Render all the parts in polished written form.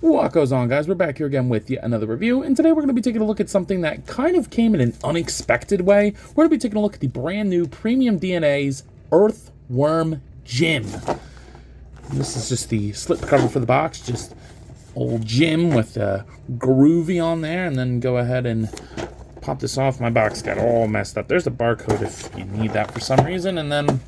What goes on, guys? We're back here again with yet another review, and today we're going to be taking a look at something that kind of came in an unexpected way. We're going to be taking a look at the brand new Premium D.N.A's Earthworm Jim. And this is just the slip cover for the box, just old Jim with groovy on there, and then go ahead and pop this off. My box got all messed up. There's the barcode if you need that for some reason, and then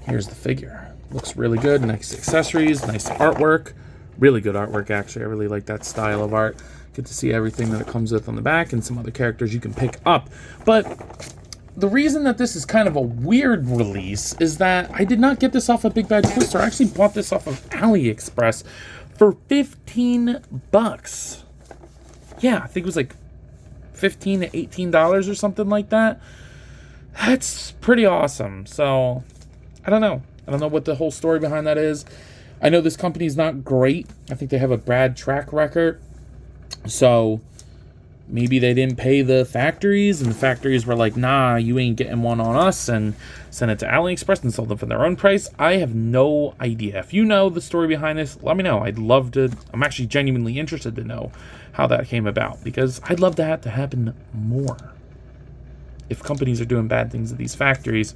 here's the figure. Looks really good. Nice accessories, nice artwork. Really good artwork, actually. I really like that style of art. Get to see everything that it comes with on the back and some other characters you can pick up. But the reason that this is kind of a weird release is that I did not get this off of Big Bad Toy Store. I actually bought this off of AliExpress for 15 bucks. Yeah, I think it was like $15 to $18 or something like that. That's pretty awesome. So, I don't know. I don't know what the whole story behind that is. I know this company's not great. I think they have a bad track record. So maybe they didn't pay the factories, and the factories were like, nah, you ain't getting one on us, and sent it to AliExpress and sold them for their own price. I have no idea. If you know the story behind this, let me know. I'd love to. I'm actually genuinely interested to know how that came about, because I'd love that to happen more. If companies are doing bad things at these factories,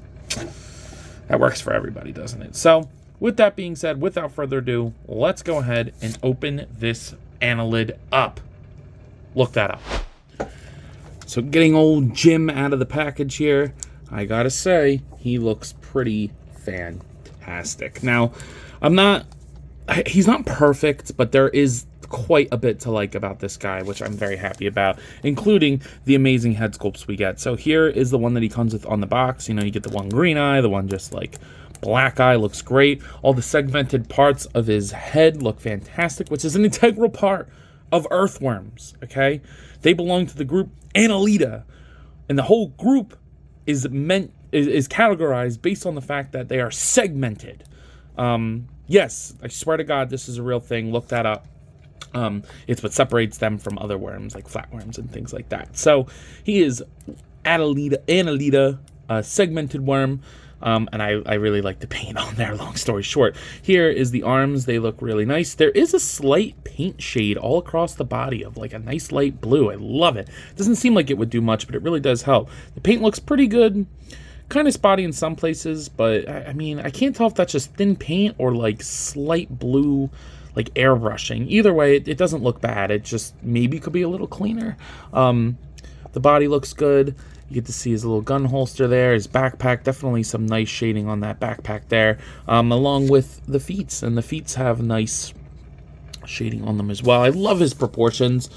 that works for everybody, doesn't it? So with that being said, without further ado, let's go ahead and open this annelid up. Look that up. So getting old Jim out of the package here, I gotta say, he looks pretty fantastic. Now, he's not perfect, but there is quite a bit to like about this guy, which I'm very happy about, including the amazing head sculpts we get. So here is the one that he comes with on the box. You know, you get the one green eye, the one just like black eye, looks great. All the segmented parts of his head look fantastic, which is an integral part of earthworms, okay? They belong to the group Annelida, and the whole group is categorized based on the fact that they are segmented. Yes, I swear to God, this is a real thing. Look that up. It's what separates them from other worms, like flatworms and things like that. So he is Annelida, a segmented worm. And I really like the paint on there, long story short. Here is the arms. They look really nice. There is a slight paint shade all across the body of like a nice light blue. I love it. Doesn't seem like it would do much, but it really does help. The paint looks pretty good. Kind of spotty in some places, but I mean, I can't tell if that's just thin paint or like slight blue, like airbrushing. Either way, it doesn't look bad. It just maybe could be a little cleaner. The body looks good. You get to see his little gun holster there, his backpack, definitely some nice shading on that backpack there, along with the feet, and the feet have nice shading on them as well. I love his proportions.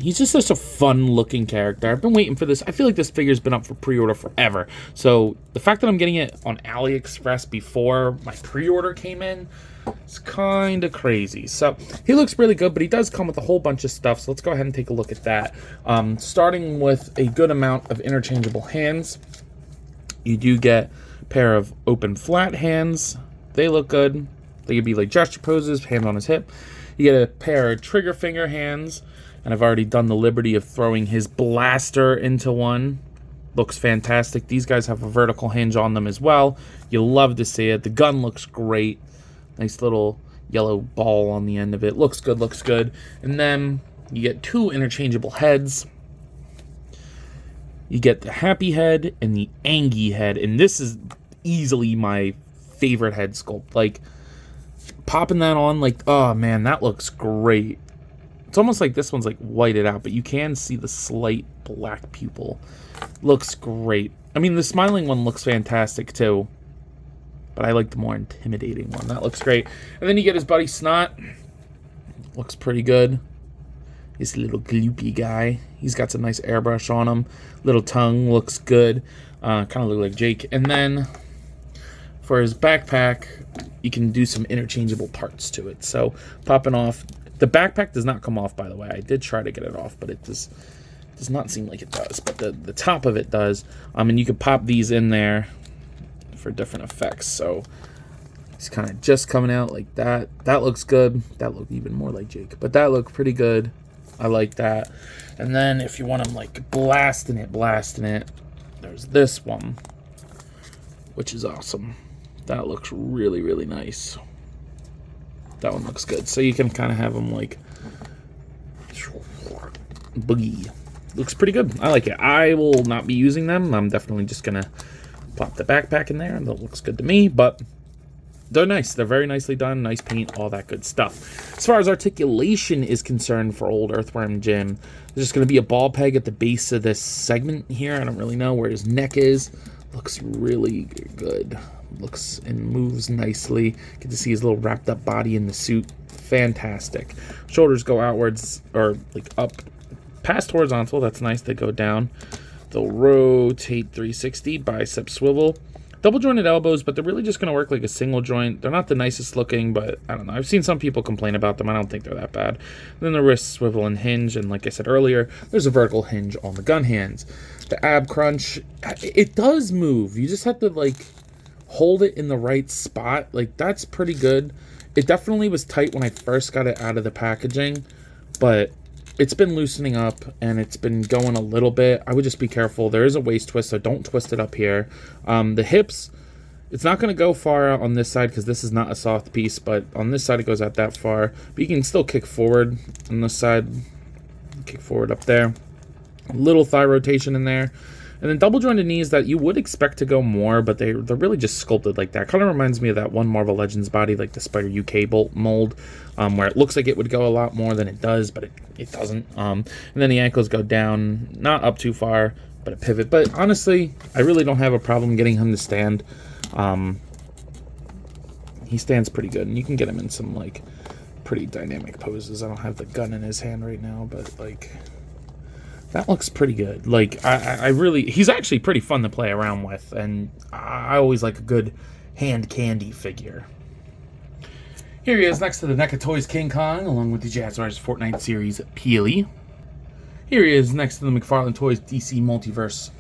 He's just such a fun-looking character. I've been waiting for this. I feel like this figure's been up for pre-order forever, so the fact that I'm getting it on AliExpress before my pre-order came in, it's kind of crazy. So he looks really good, but he does come with a whole bunch of stuff. So let's go ahead and take a look at that. Starting with a good amount of interchangeable hands. You do get a pair of open flat hands. They look good. They could be like gesture poses, hand on his hip. You get a pair of trigger finger hands. And I've already done the liberty of throwing his blaster into one. Looks fantastic. These guys have a vertical hinge on them as well. You'll love to see it. The gun looks great. Nice little yellow ball on the end of it. Looks good, looks good. And then you get two interchangeable heads. You get the happy head and the angry head. And this is easily my favorite head sculpt. Like, popping that on, like, oh man, that looks great. It's almost like this one's like whited out, but you can see the slight black pupil. Looks great. I mean, the smiling one looks fantastic too, but I like the more intimidating one. That looks great. And then you get his buddy Snot. Looks pretty good. This little gloopy guy. He's got some nice airbrush on him. Little tongue looks good. Kind of look like Jake. And then for his backpack, you can do some interchangeable parts to it. So popping off. The backpack does not come off, by the way. I did try to get it off, but it does not seem like it does. But the top of it does. And you can pop these in there for different effects. So he's kind of just coming out like that. That looks good. That looked even more like Jake, but that looked pretty good. I like that. And then if you want him like blasting it, there's this one, which is awesome. That looks really, really nice. That one looks good. So you can kind of have them like boogie. Looks pretty good. I like it. I will not be using them. I'm definitely just gonna pop the backpack in there, and that looks good to me. But they're nice. They're very nicely done. Nice paint, all that good stuff. As far as articulation is concerned for old Earthworm Jim, there's just going to be a ball peg at the base of this segment here. I don't really know where his neck is. Looks really good. Looks and moves nicely. Get to see his little wrapped up body in the suit. Fantastic. Shoulders go outwards, or like up past horizontal. That's nice. They go down. They'll rotate 360, bicep swivel. Double jointed elbows, but they're really just going to work like a single joint. They're not the nicest looking, but I don't know. I've seen some people complain about them. I don't think they're that bad. Then the wrists swivel and hinge, and like I said earlier, there's a vertical hinge on the gun hands. The ab crunch, it does move. You just have to like hold it in the right spot. Like that's pretty good. It definitely was tight when I first got it out of the packaging, but it's been loosening up and it's been going a little bit. I would just be careful. There is a waist twist, so don't twist it up here. The hips, it's not going to go far out on this side because this is not a soft piece, but on this side it goes out that far. But you can still kick forward on this side. Kick forward up there. A little thigh rotation in there. And then double jointed knees that you would expect to go more, but they're really just sculpted like that. Kind of reminds me of that one Marvel Legends body, like the Spider UK bolt mold, where it looks like it would go a lot more than it does, but it doesn't. And then the ankles go down, not up too far, but a pivot. But honestly, I really don't have a problem getting him to stand. He stands pretty good, and you can get him in some like pretty dynamic poses. I don't have the gun in his hand right now, but like that looks pretty good. Like I really, he's actually pretty fun to play around with, and I always like a good hand candy figure. Here he is next to the NECA Toys King Kong, along with the Jazzwares Fortnite series Peely. Here he is next to the McFarlane Toys DC Multiverse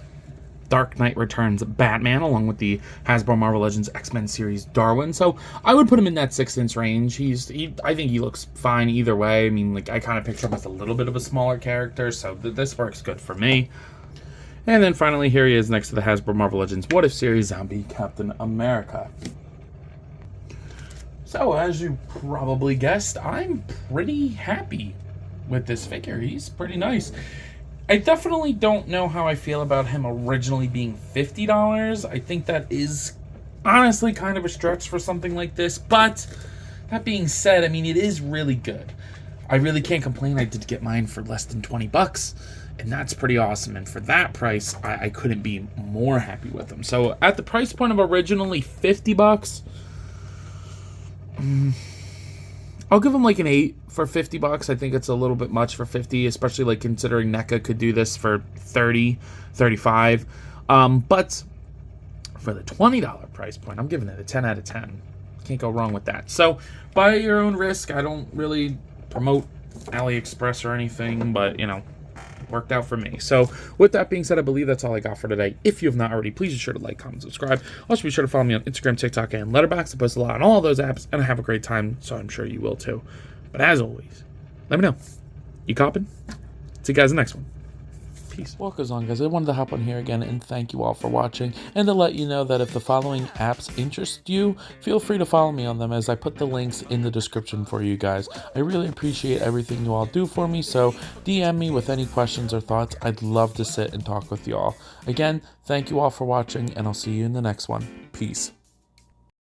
Dark Knight Returns Batman, along with the Hasbro Marvel Legends X-Men series Darwin. So I would put him in that 6-inch range. I think he looks fine either way. I mean, like I kind of picture him as a little bit of a smaller character, so this works good for me. And then finally, here he is next to the Hasbro Marvel Legends What If series Zombie Captain America. So as you probably guessed, I'm pretty happy with this figure. He's pretty nice. I definitely don't know how I feel about him originally being $50. I think that is honestly kind of a stretch for something like this, but that being said, I mean, it is really good. I really can't complain. I did get mine for less than 20 bucks, and that's pretty awesome. And for that price, I couldn't be more happy with them. So at the price point of originally 50 bucks, I'll give him like an 8 for 50 bucks. I think it's a little bit much for 50, especially like considering NECA could do this for 30, 35. But for the $20 price point, I'm giving it a 10 out of 10. Can't go wrong with that. So by your own risk. I don't really promote AliExpress or anything, but you know, worked out for me. So with that being said, I believe that's all I got for today. If you have not already, please be sure to like, comment, subscribe. Also be sure to follow me on Instagram, TikTok, and Letterboxd. I post a lot on all those apps, and I have a great time, so I'm sure you will too. But as always, let me know. You copping? See you guys in the next one. Peace. What goes on, guys? I wanted to hop on here again and thank you all for watching, and to let you know that if the following apps interest you, feel free to follow me on them, as I put the links in the description for you guys. I really appreciate everything you all do for me, so DM me with any questions or thoughts. I'd love to sit and talk with you all. Again, thank you all for watching, and I'll see you in the next one. Peace.